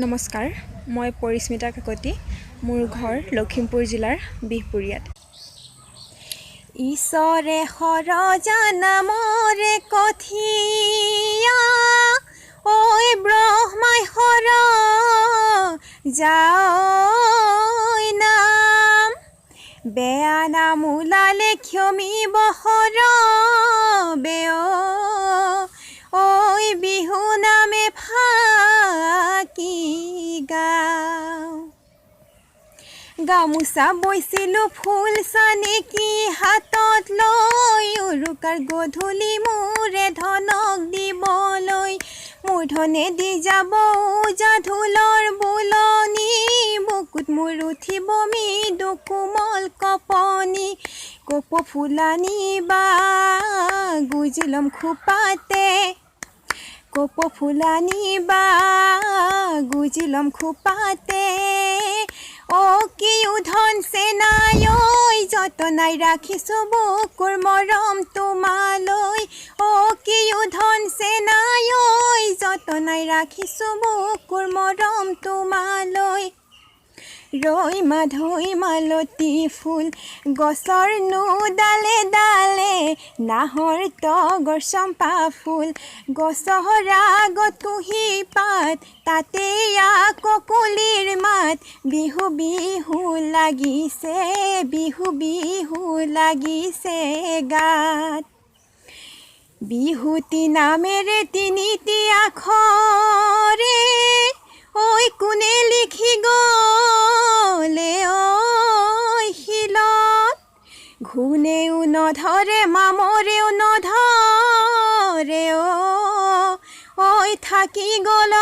নমস্কাৰ, মই পৰিস্মিতা কাকতি। মোৰ ঘৰ লখিমপুৰ জিলাৰ বিহপুৰীয়াত। ঈশ্বৰে সৰজা নামৰে কঠিয়া, ঐ ব্ৰহ্মাই সৰজাই নাম। বেয়া নাম ওলালে ক্ষমিব সৰবে, ঐ বিহু নামে ফাকি গাওঁ। গামোচা বৈছিলোঁ ফুল চানেকি হাতত লৈ, উৰুকাৰ গধূলি মোৰে ধনক দিবলৈ। মূৰ্ধনে দি যাব ওজা ঢোলৰ বোলনি, বুকুত মোৰ উঠিব মৃদু কোমল কপনি। কপৌ ফুলানি বা গুজি ল'ম খোপাতে, কপৌ ফুলানি বা গুজি ল'ম খোপাতে। কি উধন চেনাই ঐ যতনাই ৰাখিছোঁ বুকুৰ মৰম তোমালৈ। কি উধন চেনাই ঐ যতনাই ৰাখিছোঁ বুকুৰ মৰম তোমালৈ। ৰৈ মাধৈ মালতী ফুল গছৰ নো ডালে ডালে, নাহৰ তগৰ চম্পা ফুল গছৰ আগত কুহি পাত, তাতে আকৌ কুলিৰ মাত। বিহু বিহু লাগিছে, বিহু বিহু লাগিছে গাত। বিহুতি নামেৰে তিনিটি আখৰে, ঐ কোনে লিখি গ'লে ঐ শিলত। ঘূণেও নধৰে মামৰেও নধৰে, ঐ থাকি গ'ল